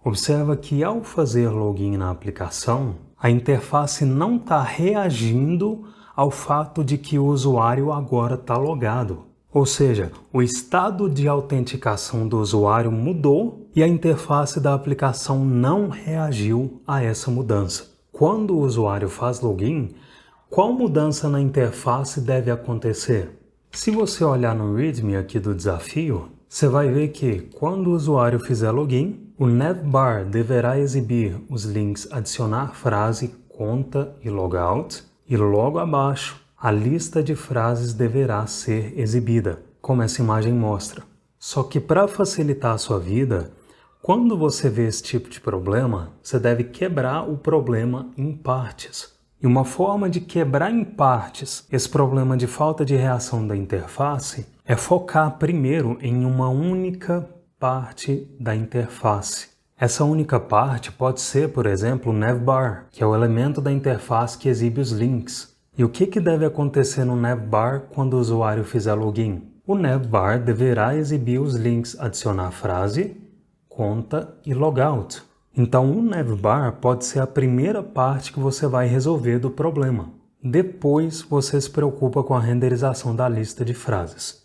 Observa que ao fazer login na aplicação, a interface não está reagindo ao fato de que o usuário agora está logado. Ou seja, o estado de autenticação do usuário mudou e a interface da aplicação não reagiu a essa mudança. Quando o usuário faz login, qual mudança na interface deve acontecer? Se você olhar no README aqui do desafio, você vai ver que quando o usuário fizer login, o navbar deverá exibir os links adicionar frase, conta e logout, e logo abaixo a lista de frases deverá ser exibida, como essa imagem mostra. Só que para facilitar a sua vida, quando você vê esse tipo de problema, você deve quebrar o problema em partes. E uma forma de quebrar em partes esse problema de falta de reação da interface é focar primeiro em uma única parte da interface. Essa única parte pode ser, por exemplo, o navbar, que é o elemento da interface que exibe os links. E o que deve acontecer no navbar quando o usuário fizer login? O navbar deverá exibir os links adicionar frase, conta e logout. Então, o navbar pode ser a primeira parte que você vai resolver do problema. Depois, você se preocupa com a renderização da lista de frases.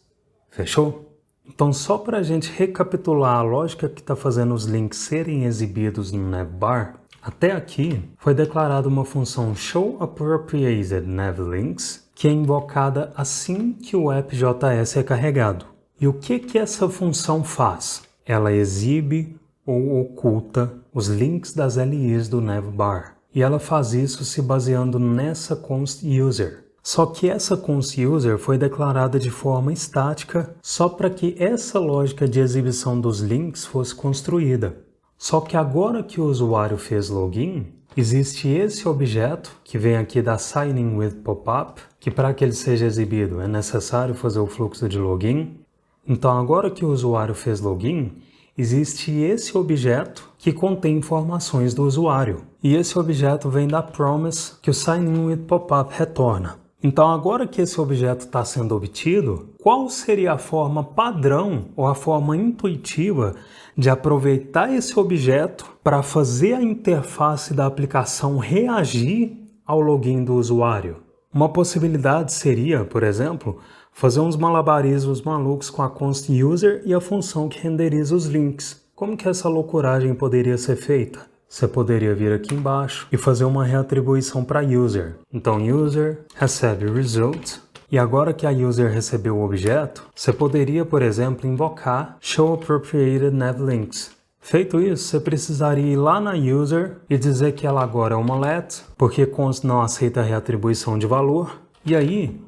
Fechou? Então, só para a gente recapitular a lógica que está fazendo os links serem exibidos no navbar, até aqui foi declarada uma função showAppropriatedNavLinks, que é invocada assim que o app.js é carregado. E o que essa função faz? Ela exibe ou oculta os links das LIs do navbar. E ela faz isso se baseando nessa const user. Só que essa const user foi declarada de forma estática só para que essa lógica de exibição dos links fosse construída. Só que agora que o usuário fez login, existe esse objeto que vem aqui da Signing with Popup, que para que ele seja exibido é necessário fazer o fluxo de login. Então agora que o usuário fez login, existe esse objeto que contém informações do usuário. E esse objeto vem da promise que o Signing with Popup retorna. Então agora que esse objeto está sendo obtido, qual seria a forma padrão ou a forma intuitiva de aproveitar esse objeto para fazer a interface da aplicação reagir ao login do usuário? Uma possibilidade seria, por exemplo, fazer uns malabarismos malucos com a const user e a função que renderiza os links. Como que essa loucuragem poderia ser feita? Você poderia vir aqui embaixo e fazer uma reatribuição para user. Então user recebe result. E agora que a user recebeu o objeto, você poderia, por exemplo, invocar showAppropriatedNavLinks. Feito isso, você precisaria ir lá na user e dizer que ela agora é uma let, porque const não aceita a reatribuição de valor. E aí,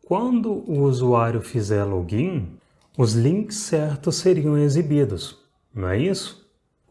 quando o usuário fizer login, os links certos seriam exibidos, não é isso?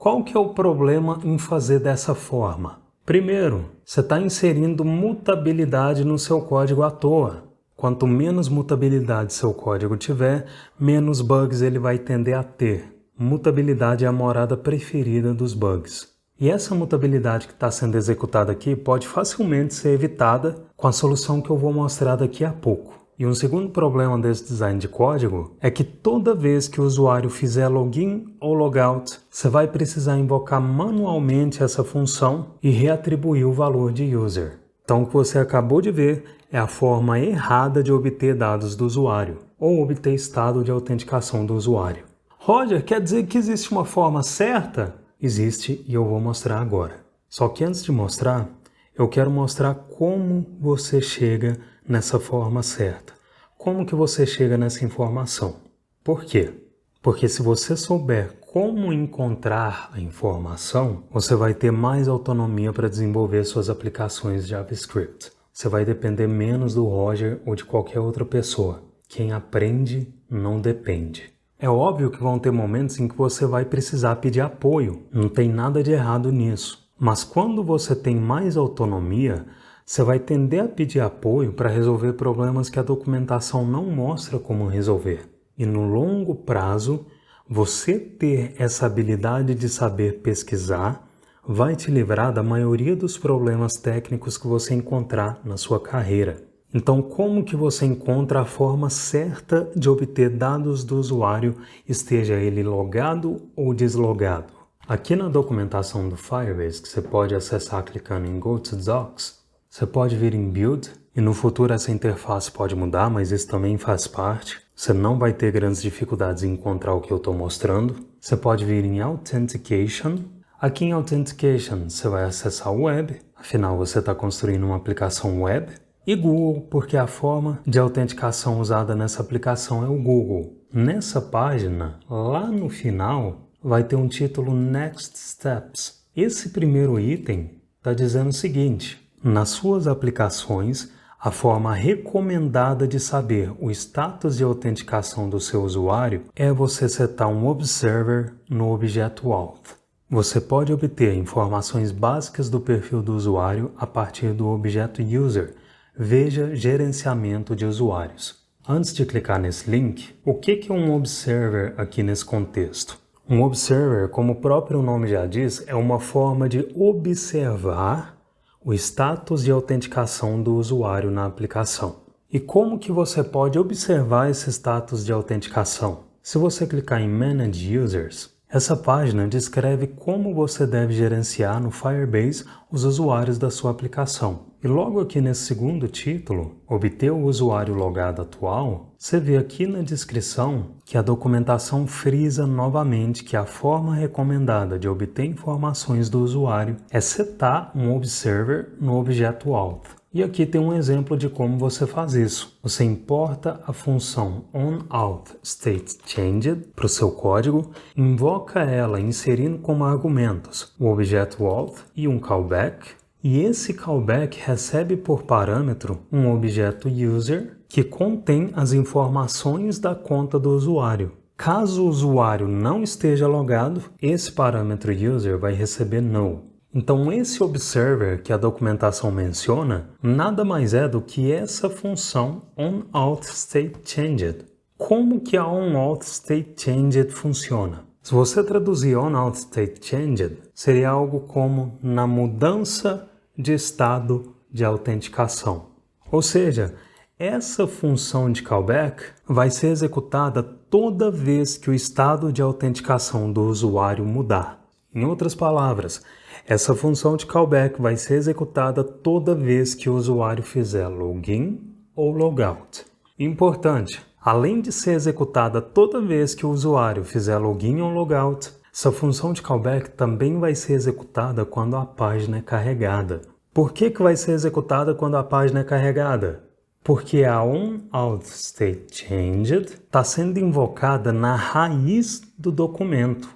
Qual que é o problema em fazer dessa forma? Primeiro, você está inserindo mutabilidade no seu código à toa. Quanto menos mutabilidade seu código tiver, menos bugs ele vai tender a ter. Mutabilidade é a morada preferida dos bugs. E essa mutabilidade que está sendo executada aqui pode facilmente ser evitada com a solução que eu vou mostrar daqui a pouco. E um segundo problema desse design de código é que toda vez que o usuário fizer login ou logout, você vai precisar invocar manualmente essa função e reatribuir o valor de user. Então o que você acabou de ver é a forma errada de obter dados do usuário, ou obter estado de autenticação do usuário. Roger, quer dizer que existe uma forma certa? Existe e eu vou mostrar agora. Só que antes de mostrar, eu quero mostrar como você chega nessa forma certa. Como que você chega nessa informação? Por quê? Porque se você souber como encontrar a informação, você vai ter mais autonomia para desenvolver suas aplicações JavaScript. Você vai depender menos do Roger ou de qualquer outra pessoa. Quem aprende não depende. É óbvio que vão ter momentos em que você vai precisar pedir apoio. Não tem nada de errado nisso. Mas quando você tem mais autonomia, você vai tender a pedir apoio para resolver problemas que a documentação não mostra como resolver. E no longo prazo, você ter essa habilidade de saber pesquisar vai te livrar da maioria dos problemas técnicos que você encontrar na sua carreira. Então, como que você encontra a forma certa de obter dados do usuário, esteja ele logado ou deslogado? Aqui na documentação do Firebase, que você pode acessar clicando em Go to Docs, você pode vir em Build, e no futuro essa interface pode mudar, mas isso também faz parte. Você não vai ter grandes dificuldades em encontrar o que eu estou mostrando. Você pode vir em Authentication. Aqui em Authentication você vai acessar o Web, afinal você está construindo uma aplicação web. E Google, porque a forma de autenticação usada nessa aplicação é o Google. Nessa página, lá no final, vai ter um título Next Steps. Esse primeiro item está dizendo o seguinte: nas suas aplicações, a forma recomendada de saber o status de autenticação do seu usuário é você setar um observer no objeto Auth. Você pode obter informações básicas do perfil do usuário a partir do objeto User. Veja Gerenciamento de Usuários. Antes de clicar nesse link, o que é um observer aqui nesse contexto? Um observer, como o próprio nome já diz, é uma forma de observar o status de autenticação do usuário na aplicação. E como que você pode observar esse status de autenticação? Se você clicar em Manage Users, essa página descreve como você deve gerenciar no Firebase os usuários da sua aplicação. E logo aqui nesse segundo título, obter o usuário logado atual, você vê aqui na descrição que a documentação frisa novamente que a forma recomendada de obter informações do usuário é setar um observer no objeto Auth. E aqui tem um exemplo de como você faz isso. Você importa a função onAuthStateChanged para o seu código, invoca ela inserindo como argumentos o objeto Auth e um callback, e esse callback recebe por parâmetro um objeto User que contém as informações da conta do usuário. Caso o usuário não esteja logado, esse parâmetro User vai receber null. Então esse observer que a documentação menciona nada mais é do que essa função onAuthStateChanged. Como que a onAuthStateChanged funciona? Se você traduzir onAuthStateChanged, seria algo como na mudança de estado de autenticação. Ou seja, essa função de callback vai ser executada toda vez que o estado de autenticação do usuário mudar. Em outras palavras, essa função de callback vai ser executada toda vez que o usuário fizer login ou logout. Importante, além de ser executada toda vez que o usuário fizer login ou logout, essa função de callback também vai ser executada quando a página é carregada. Por que vai ser executada quando a página é carregada? Porque a onAuthStateChanged está sendo invocada na raiz do documento,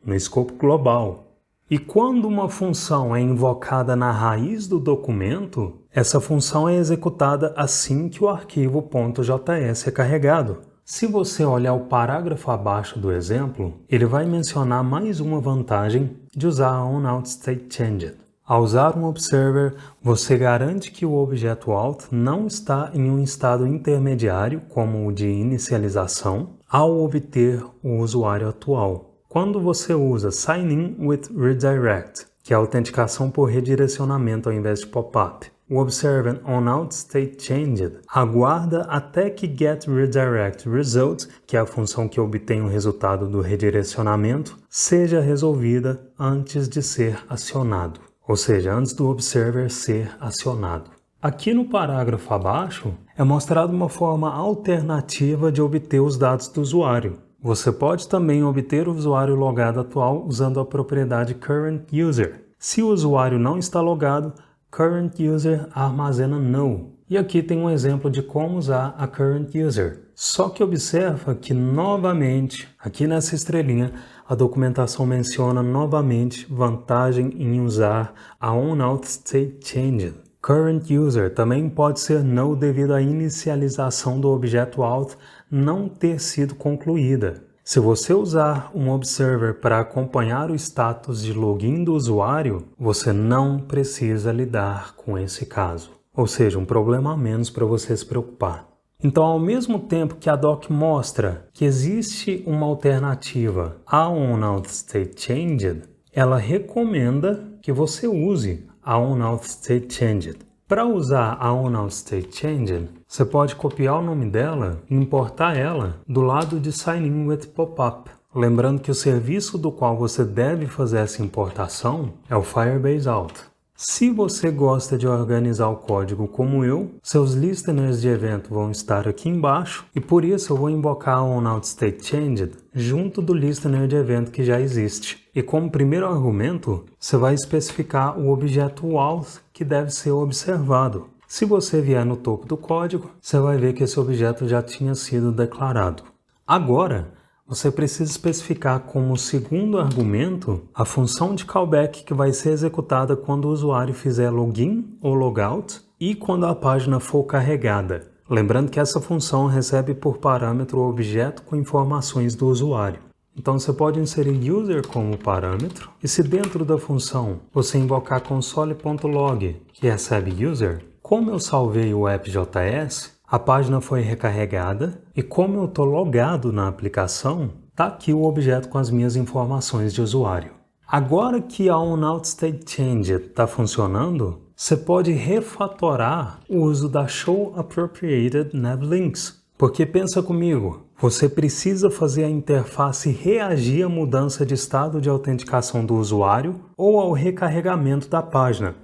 no escopo global. E quando uma função é invocada na raiz do documento, essa função é executada assim que o arquivo .js é carregado. Se você olhar o parágrafo abaixo do exemplo, ele vai mencionar mais uma vantagem de usar a onAuthStateChanged. Ao usar um observer, você garante que o objeto Auth não está em um estado intermediário, como o de inicialização, ao obter o usuário atual. Quando você usa Sign in with Redirect, que é a autenticação por redirecionamento ao invés de pop-up, o observer onAuthStateChanged aguarda até que getRedirectResult, que é a função que obtém o resultado do redirecionamento, seja resolvida antes de ser acionado, ou seja, antes do observer ser acionado. Aqui no parágrafo abaixo é mostrada uma forma alternativa de obter os dados do usuário. Você pode também obter o usuário logado atual usando a propriedade Current User. Se o usuário não está logado, Current User armazena null. E aqui tem um exemplo de como usar a Current User. Só que observa que novamente, aqui nessa estrelinha, a documentação menciona novamente vantagem em usar a onAuthStateChanged. Current User também pode ser null devido à inicialização do objeto Auth não ter sido concluída. Se você usar um observer para acompanhar o status de login do usuário, você não precisa lidar com esse caso. Ou seja, um problema a menos para você se preocupar. Então, ao mesmo tempo que a doc mostra que existe uma alternativa à onAuthStateChanged, ela recomenda que você use a onAuthStateChanged. Para usar a onAuthStateChanged, você pode copiar o nome dela e importar ela do lado de Sign in with Pop-up. Lembrando que o serviço do qual você deve fazer essa importação é o Firebase Auth. Se você gosta de organizar o código como eu, seus listeners de evento vão estar aqui embaixo e por isso eu vou invocar o onOutStateChanged junto do listener de evento que já existe. E como primeiro argumento, você vai especificar o objeto auth que deve ser observado. Se você vier no topo do código, você vai ver que esse objeto já tinha sido declarado. Agora, você precisa especificar como segundo argumento a função de callback que vai ser executada quando o usuário fizer login ou logout e quando a página for carregada. Lembrando que essa função recebe por parâmetro o objeto com informações do usuário. Então você pode inserir user como parâmetro e se dentro da função você invocar console.log que recebe user, como eu salvei o app.js, a página foi recarregada e como eu estou logado na aplicação, está aqui o objeto com as minhas informações de usuário. Agora que a onOutStateChanged está funcionando, você pode refatorar o uso da showAppropriatedNavLinks. Porque pensa comigo, você precisa fazer a interface reagir à mudança de estado de autenticação do usuário ou ao recarregamento da página.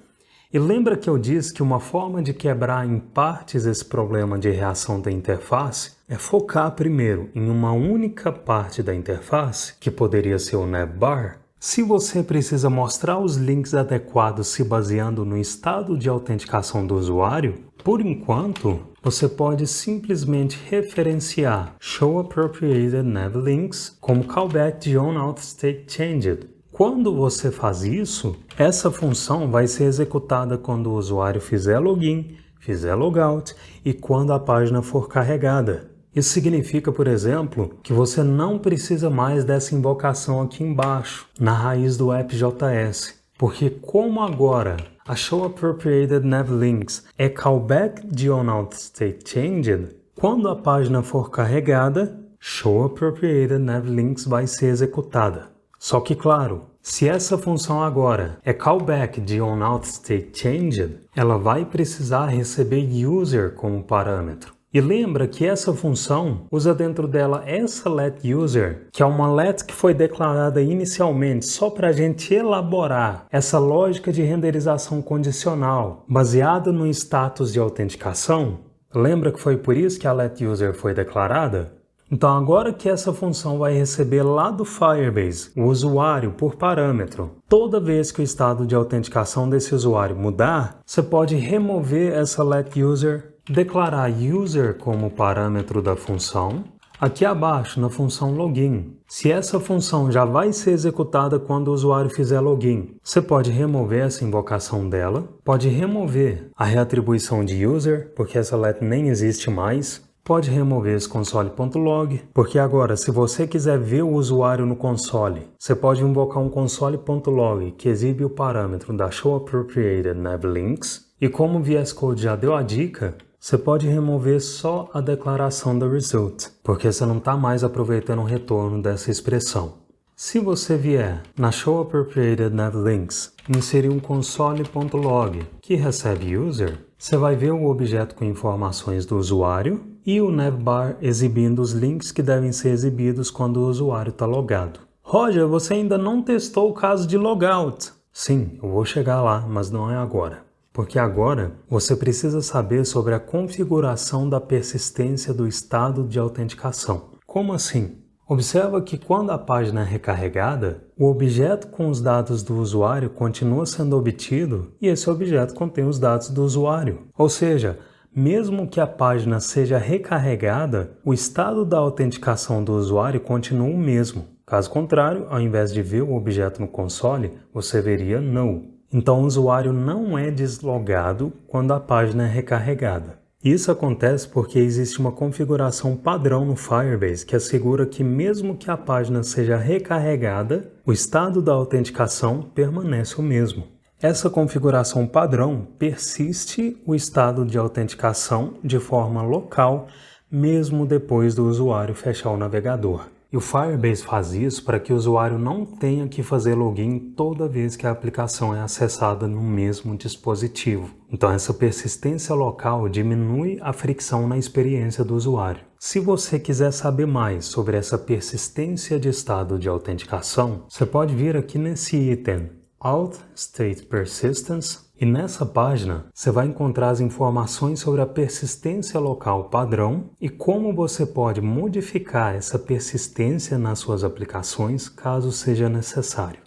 E lembra que eu disse que uma forma de quebrar em partes esse problema de reação da interface é focar primeiro em uma única parte da interface, que poderia ser o navbar. Se você precisa mostrar os links adequados se baseando no estado de autenticação do usuário, por enquanto, você pode simplesmente referenciar showAppropriatedNavLinks como callback de onOutStateChanged. Quando você faz isso, essa função vai ser executada quando o usuário fizer login, fizer logout e quando a página for carregada. Isso significa, por exemplo, que você não precisa mais dessa invocação aqui embaixo, na raiz do app.js, porque como agora a showAppropriatedNavLinks é callback de onOutStateChanged, quando a página for carregada, showAppropriatedNavLinks vai ser executada. Só que, claro, se essa função agora é callback de onOutStateChanged, ela vai precisar receber user como parâmetro. E lembra que essa função usa dentro dela essa letUser, que é uma let que foi declarada inicialmente só para a gente elaborar essa lógica de renderização condicional baseada no status de autenticação. Lembra que foi por isso que a letUser foi declarada? Então agora que essa função vai receber lá do Firebase o usuário por parâmetro, toda vez que o estado de autenticação desse usuário mudar, você pode remover essa letUser, declarar user como parâmetro da função. Aqui abaixo, na função login, se essa função já vai ser executada quando o usuário fizer login, você pode remover essa invocação dela, pode remover a reatribuição de user, porque essa let nem existe mais. Pode remover esse console.log, porque agora se você quiser ver o usuário no console, você pode invocar um console.log que exibe o parâmetro da showAppropriatedNavLinks, e como o VS Code já deu a dica, você pode remover só a declaração da result, porque você não está mais aproveitando o retorno dessa expressão. Se você vier na showAppropriatedNavLinks e inserir um console.log que recebe user, você vai ver o objeto com informações do usuário e o navbar exibindo os links que devem ser exibidos quando o usuário está logado. Roger, você ainda não testou o caso de logout? Sim, eu vou chegar lá, mas não é agora. Porque agora você precisa saber sobre a configuração da persistência do estado de autenticação. Como assim? Observa que quando a página é recarregada, o objeto com os dados do usuário continua sendo obtido e esse objeto contém os dados do usuário. Ou seja, mesmo que a página seja recarregada, o estado da autenticação do usuário continua o mesmo. Caso contrário, ao invés de ver o objeto no console, você veria null. Então o usuário não é deslogado quando a página é recarregada. Isso acontece porque existe uma configuração padrão no Firebase que assegura que mesmo que a página seja recarregada, o estado da autenticação permanece o mesmo. Essa configuração padrão persiste o estado de autenticação de forma local, mesmo depois do usuário fechar o navegador. E o Firebase faz isso para que o usuário não tenha que fazer login toda vez que a aplicação é acessada no mesmo dispositivo. Então essa persistência local diminui a fricção na experiência do usuário. Se você quiser saber mais sobre essa persistência de estado de autenticação, você pode vir aqui nesse item Auth State Persistence, e nessa página você vai encontrar as informações sobre a persistência local padrão e como você pode modificar essa persistência nas suas aplicações caso seja necessário.